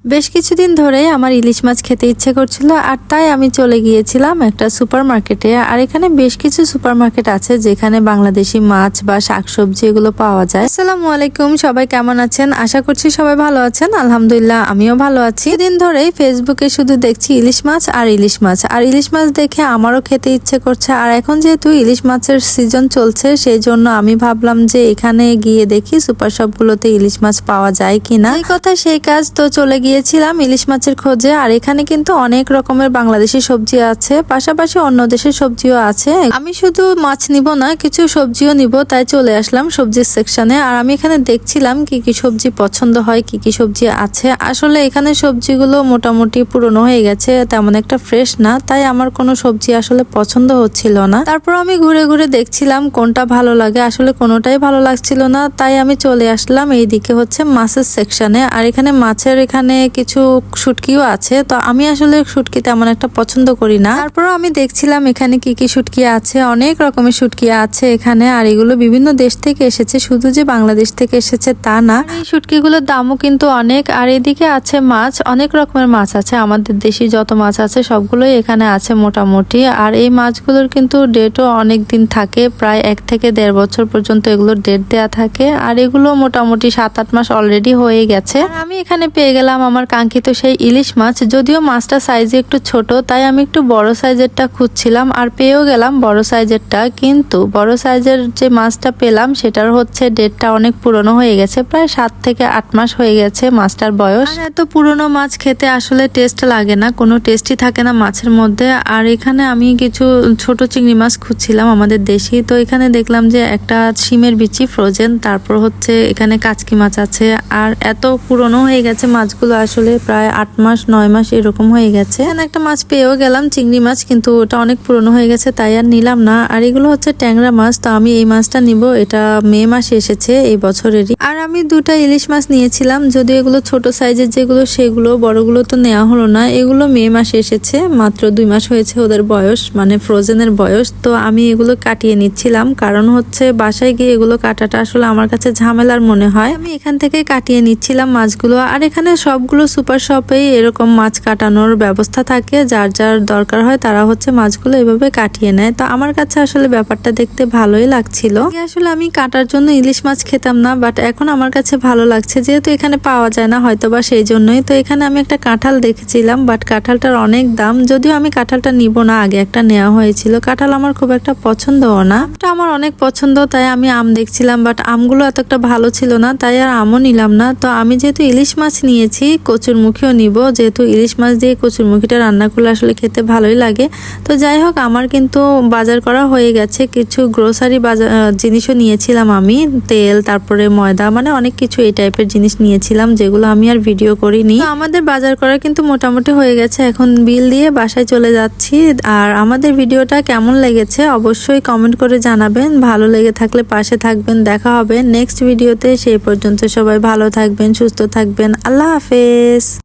বেশ কিছুদিন ধরেই আমার ইলিশ মাছ খেতে ইচ্ছে করছিল, আর তাই আমি চলে গিয়েছিলাম একটা সুপার মার্কেটে। আর এখানে বেশ কিছু সুপার মার্কেট আছে যেখানে বাংলাদেশি মাছ বা শাকসবজি এগুলো পাওয়া যায়। আসসালামু আলাইকুম, সবাই কেমন আছেন? আশা করছি সবাই ভালো আছেন। আলহামদুলিল্লাহ আমিও ভালো আছি। দিন ধরেই ফেসবুকে শুধু দেখছি ইলিশ মাছ আর ইলিশ মাছ, আর ইলিশ মাছ দেখে আমারও খেতে ইচ্ছে করছে। আর এখন যেহেতু ইলিশ মাছের সিজন চলছে, সেই জন্য আমি ভাবলাম যে এখানে গিয়ে দেখি সুপার শপগুলোতে ইলিশ মাছ পাওয়া যায় কিনা। এই কথা সেই কাজ, তো চলে গিয়েছিলাম ইলিশ মাছের খোঁজে। আর এখানে কিন্তু অনেক রকমের বাংলাদেশি সবজি আছে, পাশাপাশি অন্য দেশের সবজিও আছে। আমি শুধু মাছ নিব না, কিছু সবজিও নিব, তাই চলে আসলাম সবজির সেকশনে। আর আমি এখানে দেখছিলাম কি কি সবজি পছন্দ হয়, কি কি সবজি আছে। আসলে এখানে সবজিগুলো মোটামুটি পুরনো হয়ে গেছে, তেমন একটা ফ্রেশ না, তাই আমার কোনো সবজি আসলে পছন্দ হচ্ছিল না। তারপর আমি ঘুরে ঘুরে দেখছিলাম কোনটা ভালো লাগে, আসলে কোনোটাই ভালো লাগছিল না। তাই আমি চলে আসলাম এইদিকে হচ্ছে মাছের সেকশনে। আর এখানে মাছের এখানে কিছু শুটকিও আছে, তো আমি আসলে শুটকি তেমন একটা পছন্দ করি না। তারপর আমি দেখছিলাম এখানে কি কি শুটকি আছে, অনেক রকমের শুটকি আছে এখানে। আর এগুলো বিভিন্ন দেশ থেকে এসেছে, শুধু যে বাংলাদেশ থেকে এসেছে তা না। এই শুটকিগুলোর দামও কিন্তু অনেক। আর এদিকে আছে মাছ, অনেক রকমের মাছ আছে, আমাদের দেশি যত মাছ আছে সবগুলোই এখানে আছে মোটামুটি। আর এই মাছগুলোর কিন্তু ডেটও অনেক দিন থাকে, প্রায় 1 থেকে 1.5 বছর পর্যন্ত এগুলোর ডেট দেয়া থাকে। আর এগুলো মোটামুটি 7-8 মাস অলরেডি হয়ে গেছে। আমি এখানে পেয়ে গেলাম আমার কাঙ্ক্ষিত সেই ইলিশ মাছ। যদিও মাছটা সাইজে একটু ছোট, তাই আমি একটু বড় সাইজেরটা খুঁজছিলাম, আর পেয়েও গেলাম বড় সাইজেরটা। কিন্তু বড় সাইজের যে মাছটা পেলাম সেটার হচ্ছে ডেটটা অনেক পুরনো হয়ে গেছে, প্রায় 7 থেকে 8 মাস হয়ে গেছে মাছটার বয়স। আর এত পুরনো মাছ খেতে আসলে টেস্ট লাগে না, কোনো টেস্টই থাকে না মাছের মধ্যে। আর এখানে আমি কিছু ছোট চিংড়ি মাছ খুঁজছিলাম আমাদের দেশি, তো এখানে দেখলাম যে একটা শিমের বিচি ফ্রোজেন, তারপর হচ্ছে এখানে কাচকি মাছ আছে। আর এত পুরনো হয়ে গেছে মাছগুলো, আসলে প্রায় 8 মাস 9 মাস এরকম হয়ে গেছে। এখানে একটা মাছ পেয়েও গেলাম চিংড়ি মাছ, কিন্তু ওটা অনেক পুরনো হয়ে গেছে তাই আর নিলাম না। আর এগুলো হচ্ছে ট্যাংরা মাছ, তো আমি এই মাছটা নিব, এটা মে মাসে এসেছে এই বছরেরই। আর আমি 2টা ইলিশ মাছ নিয়েছিলাম, যদিও এগুলো ছোট সাইজের যেগুলো সেগুলো, বড়গুলো তো নেওয়া হলো না। এগুলো মে মাসে এসেছে, মাত্র 2 মাস হয়েছে ওদের বয়স, মানে ফ্রোজেনের বয়স। তো আমি এগুলো কাটিয়ে নিচ্ছিলাম, কারণ হচ্ছে বাসায় গিয়ে এগুলো কাটাটা আসলে আমার কাছে ঝামেলার মনে হয়। আমি এখান থেকে কাটিয়ে নিচ্ছিলাম মাছগুলো। আর এখানে সবগুলো সুপার শপেই এরকম মাছ কাটানোর ব্যবস্থা থাকে, যার যার দরকার হয় তারা হচ্ছে মাছগুলো এভাবে কাটিয়ে নেয়। তো আমার কাছে আসলে ব্যাপারটা দেখতে ভালোই লাগছিল। আসলে আমি কাটার জন্য ইলিশ মাছ খেতাম না, বাট এখন আমার কাছে ভালো লাগছে, যেহেতু এখানে পাওয়া যায় না হয়তো বা সেই জন্যই। তো এখানে আমি একটা কাঁঠাল দেখেছিলাম, বাট কাঁঠালটার অনেক দাম। যদিও আমি কাঁঠালটা নিব না, আগে একটা নেওয়া হয়েছিল। কাঁঠাল আমার খুব একটা পছন্দও না, এটা আমার অনেক পছন্দ, তাই আমি আম দেখছিলাম, বাট আমগুলো এত একটা ভালো ছিল না, তাই আর আমও নিলাম না। তো আমি যেহেতু ইলিশ মাছ নিয়েছি, কচুরমুখীও নিব, যেহেতু ইলিশ মাছ দিয়ে কচুরমুখীটা রান্না করলে আসলে খেতে ভালোই লাগে। তো যাই হোক, আমার কিন্তু বাজার করা হয়ে গেছে, কিছু গ্রোসারি বাজার জিনিসও নিয়েছিলাম আমি, তেল, তারপরে ময়দা, মানে অনেক কিছু এই টাইপের জিনিস নিয়েছিলাম যেগুলো আমি আর ভিডিও করিনি। তো আমাদের বাজার করা কিন্তু মোটামুটি হয়ে গেছে, এখন বিল দিয়ে বাসায় চলে যাচ্ছি। আর আমাদের ভিডিওটা কেমন লেগেছে অবশ্যই কমেন্ট করে জানাবেন, ভালো লেগে থাকলে পাশে থাকবেন। দেখা হবে নেক্সট ভিডিওতে, সেই পর্যন্ত সবাই ভালো থাকবেন, সুস্থ থাকবেন। আল্লাহ হাফেজ।